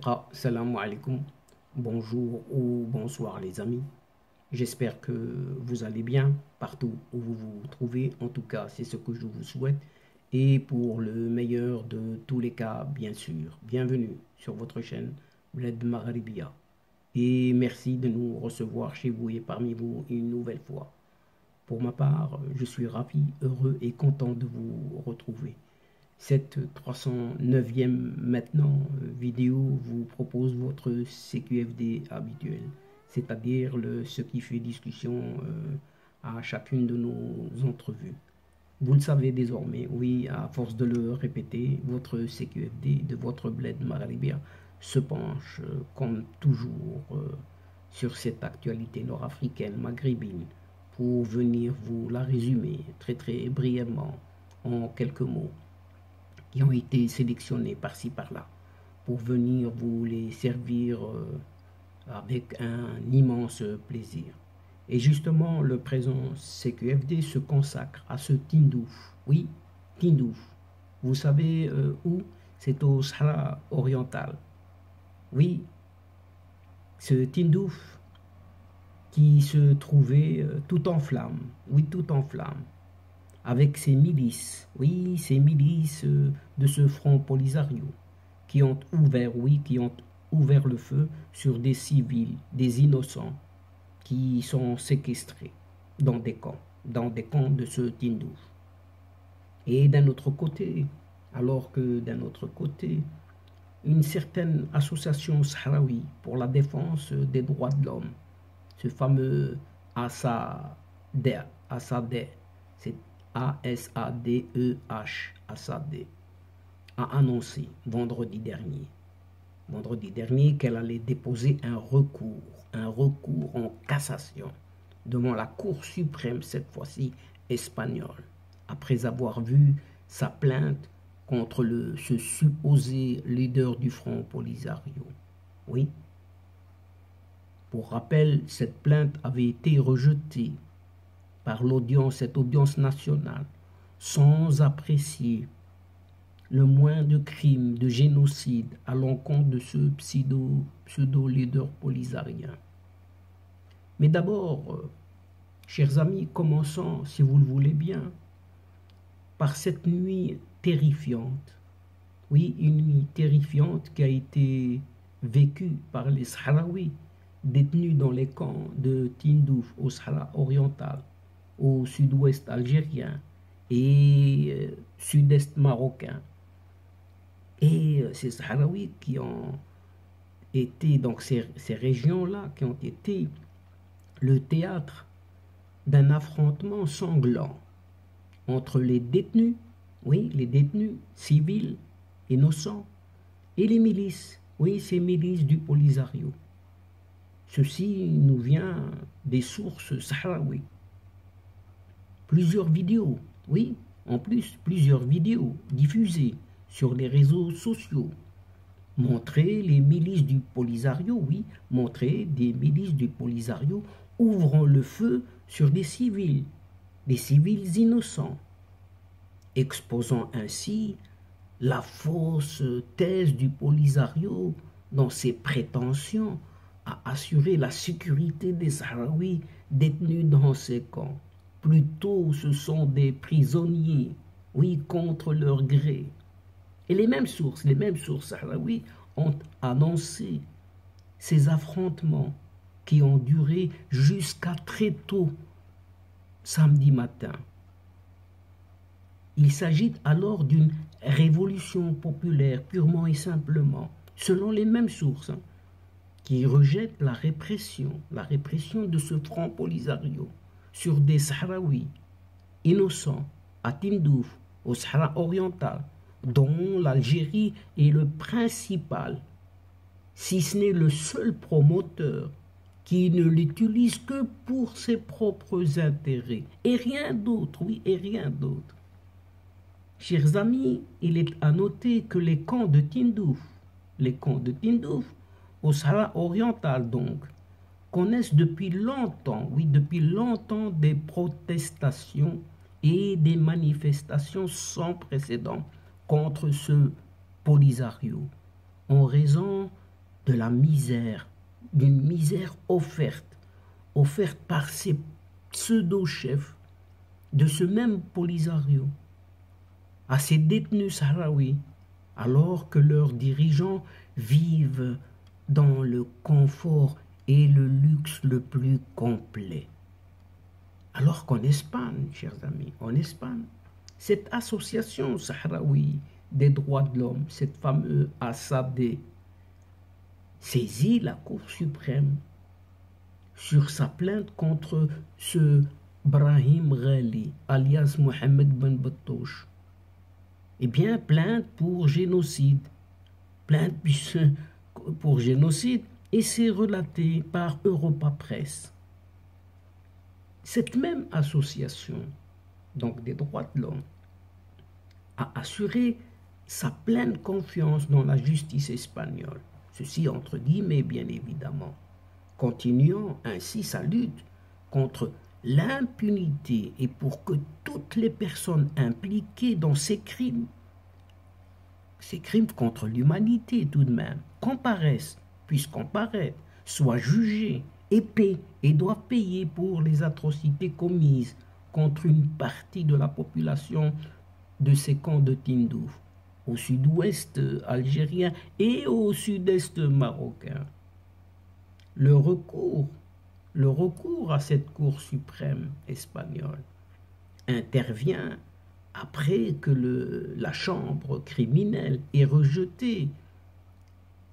Asdiqa, salam alaikum, bonjour ou bonsoir les amis. J'espère que vous allez bien partout où vous vous trouvez. En tout cas, c'est ce que je vous souhaite. Et pour le meilleur de tous les cas, bien sûr, bienvenue sur votre chaîne Bled Maghribia. Et merci de nous recevoir chez vous et parmi vous une nouvelle fois. Pour ma part, je suis ravi, heureux et content de vous retrouver. Cette 309e maintenant vidéo vous propose votre CQFD habituel, c'est-à-dire ce qui fait discussion à chacune de nos entrevues. Vous le savez désormais, oui, à force de le répéter, votre CQFD de votre Bled Maghribia se penche comme toujours sur cette actualité nord-africaine maghrébine pour venir vous la résumer très brièvement en quelques mots qui ont été sélectionnés par-ci par-là pour venir vous les servir avec un immense plaisir. Et justement, le présent CQFD se consacre à ce Tindouf. Oui, Tindouf. Vous savez où? C'est au Sahara oriental. Oui, ce Tindouf qui se trouvait tout en flammes. Oui, tout en flammes. Avec ces milices, oui, ces milices de ce front Polisario, qui ont ouvert, oui, qui ont ouvert le feu sur des civils, des innocents, qui sont séquestrés dans des camps de ce Tindouf. Et d'un autre côté, alors que d'un autre côté, une certaine association sahraoui pour la défense des droits de l'homme, ce fameux ASADE, c'est ASADEH, ASAD, a annoncé vendredi dernier qu'elle allait déposer un recours en cassation devant la Cour suprême, cette fois-ci espagnole, après avoir vu sa plainte contre ce supposé leader du Front Polisario. Oui. Pour rappel, cette plainte avait été rejetée par cette audience nationale, sans apprécier le moindre crime de génocide à l'encontre de ce pseudo-leader polisarien. Mais d'abord, chers amis, commençons, si vous le voulez bien, par cette nuit terrifiante. Oui, une nuit terrifiante qui a été vécue par les Sahraouis détenus dans les camps de Tindouf au Sahara oriental, au sud-ouest algérien et sud-est marocain. Et ces Sahraouis qui ont été, donc ces régions-là, qui ont été le théâtre d'un affrontement sanglant entre les détenus, oui, les détenus civils, innocents, et les milices, oui, ces milices du Polisario. Ceci nous vient des sources sahraouis. Plusieurs vidéos, oui, en plus, plusieurs vidéos diffusées sur les réseaux sociaux montraient les milices du Polisario, oui, montraient des milices du Polisario ouvrant le feu sur des civils innocents, exposant ainsi la fausse thèse du Polisario dans ses prétentions à assurer la sécurité des Sahraouis détenus dans ces camps. Plutôt, ce sont des prisonniers, oui, contre leur gré. Et les mêmes sources sahraouis ont annoncé ces affrontements qui ont duré jusqu'à très tôt samedi matin. Il s'agit alors d'une révolution populaire purement et simplement, selon les mêmes sources, qui rejettent la répression de ce front Polisario sur des Sahraouis innocents à Tindouf, au Sahara oriental, dont l'Algérie est le principal, si ce n'est le seul promoteur, qui ne l'utilise que pour ses propres intérêts, et rien d'autre, oui, et rien d'autre. Chers amis, il est à noter que les camps de Tindouf, au Sahara oriental donc, connaissent depuis longtemps, oui, depuis longtemps des protestations et des manifestations sans précédent contre ce Polisario, en raison de la misère, d'une misère offerte par ces pseudo-chefs de ce même Polisario à ces détenus sahraouis, alors que leurs dirigeants vivent dans le confort et le luxe le plus complet. Alors qu'en Espagne, chers amis, en Espagne, cette association sahraoui des droits de l'homme, cette fameuse ASAD, saisit la Cour suprême sur sa plainte contre ce Brahim Ghali, alias Mohamed Ben Battouche. Eh bien, plainte pour génocide. Plainte pour génocide, et c'est relaté par Europa Press. Cette même association, donc des droits de l'homme, a assuré sa pleine confiance dans la justice espagnole. Ceci entre guillemets, bien évidemment, continuant ainsi sa lutte contre l'impunité et pour que toutes les personnes impliquées dans ces crimes contre l'humanité tout de même, puissent comparaître, soient jugées et doivent payer pour les atrocités commises contre une partie de la population de ces camps de Tindouf, au sud-ouest algérien et au sud-est marocain. Le recours à cette Cour suprême espagnole intervient après que la chambre criminelle ait rejeté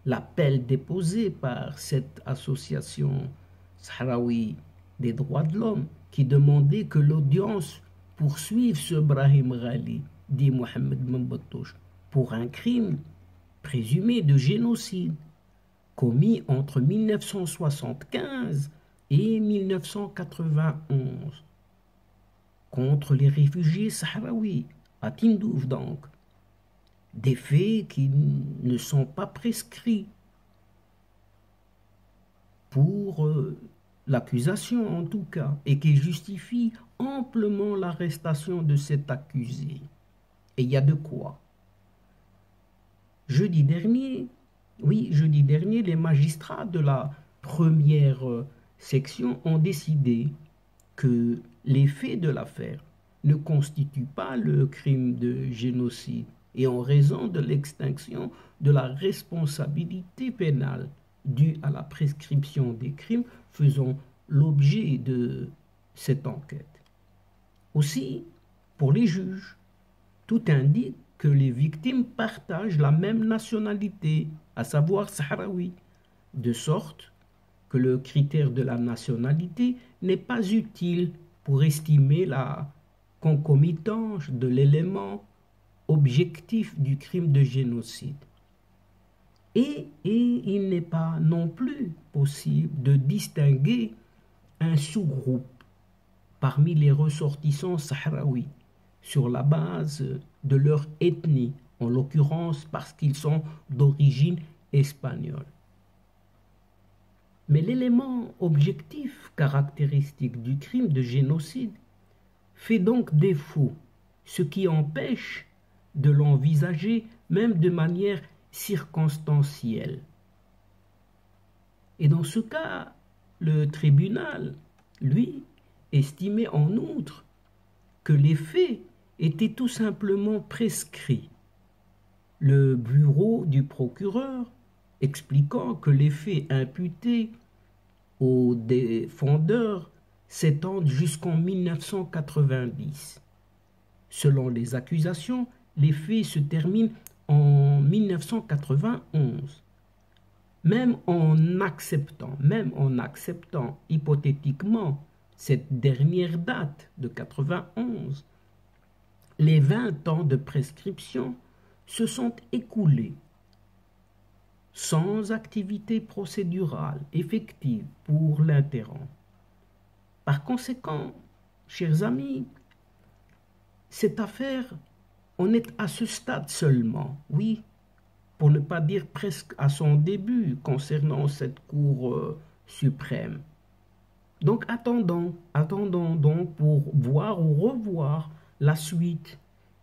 l'appel déposé par cette association sahraoui des droits de l'homme qui demandait que l'audience poursuive ce Brahim Ghali, dit Mohamed Ben Battouche, pour un crime présumé de génocide commis entre 1975 et 1991 contre les réfugiés sahraouis, à Tindouf donc, des faits qui ne sont pas prescrits pour l'accusation en tout cas, et qui justifient amplement l'arrestation de cet accusé. Et il y a de quoi. Jeudi dernier, les magistrats de la première section ont décidé que les faits de l'affaire ne constituent pas le crime de génocide et en raison de l'extinction de la responsabilité pénale due à la prescription des crimes faisant l'objet de cette enquête. Aussi, pour les juges, tout indique que les victimes partagent la même nationalité, à savoir sahraoui, de sorte que le critère de la nationalité n'est pas utile pour estimer la concomitance de l'élément objectif du crime de génocide. Et il n'est pas non plus possible de distinguer un sous-groupe parmi les ressortissants sahraouis sur la base de leur ethnie, en l'occurrence parce qu'ils sont d'origine espagnole. Mais l'élément objectif caractéristique du crime de génocide fait donc défaut, ce qui empêche de l'envisager même de manière circonstancielle. Et dans ce cas, le tribunal, lui, estimait en outre que les faits étaient tout simplement prescrits. Le bureau du procureur expliquant que les faits imputés aux défendeurs s'étendent jusqu'en 1990. Selon les accusations, les faits se terminent en 1991. Même en acceptant hypothétiquement cette dernière date de 91, les 20 ans de prescription se sont écoulés sans activité procédurale effective pour l'interrompre. Par conséquent, chers amis, cette affaire en est à ce stade seulement, oui, pour ne pas dire presque à son début concernant cette Cour suprême. Donc attendons donc pour voir ou revoir la suite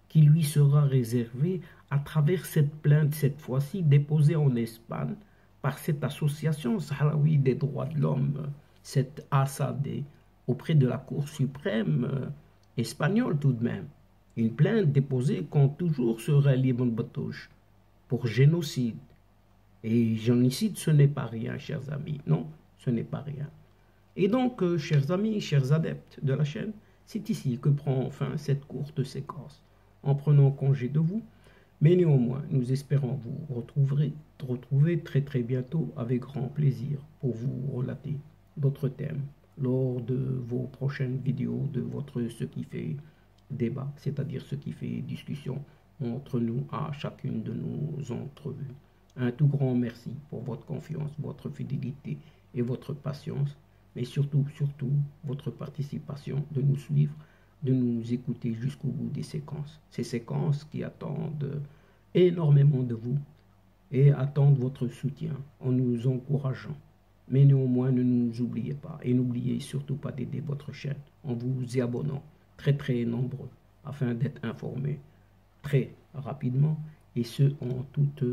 qui lui sera réservée à travers cette plainte, cette fois-ci déposée en Espagne par cette association sahraoui des droits de l'homme, cette ASAD, auprès de la Cour suprême espagnole tout de même. Une plainte déposée contre toujours sur Ali Ibn Battouche pour génocide. Et génocide, ce n'est pas rien, chers amis. Non, ce n'est pas rien. Et donc, chers amis, chers adeptes de la chaîne, c'est ici que prend fin cette courte séquence. En prenant congé de vous, mais néanmoins, nous espérons vous retrouver très très bientôt avec grand plaisir pour vous relater d'autres thèmes lors de vos prochaines vidéos de votre ce qui fait débat, c'est-à-dire ce qui fait discussion entre nous à chacune de nos entrevues. Un tout grand merci pour votre confiance, votre fidélité et votre patience, mais surtout votre participation, de nous suivre, de nous écouter jusqu'au bout des séquences. Ces séquences qui attendent énormément de vous et attendent votre soutien en nous encourageant. Mais néanmoins, ne nous oubliez pas et n'oubliez surtout pas d'aider votre chaîne en vous y abonnant très nombreux afin d'être informés très rapidement et ce en toute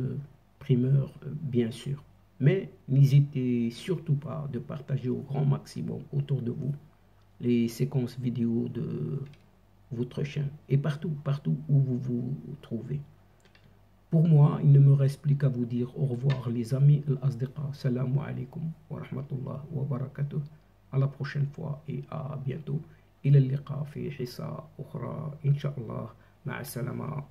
primeur bien sûr. Mais n'hésitez surtout pas de partager au grand maximum autour de vous les séquences vidéo de votre chaîne et partout où vous vous trouvez. Pour moi, il ne me reste plus qu'à vous dire au revoir les amis, al-asdiqa, salamu alaikum wa rahmatullah wa barakatuh. À la prochaine fois et à bientôt. إلى اللقاء في حصة أخرى إن شاء الله مع السلامة.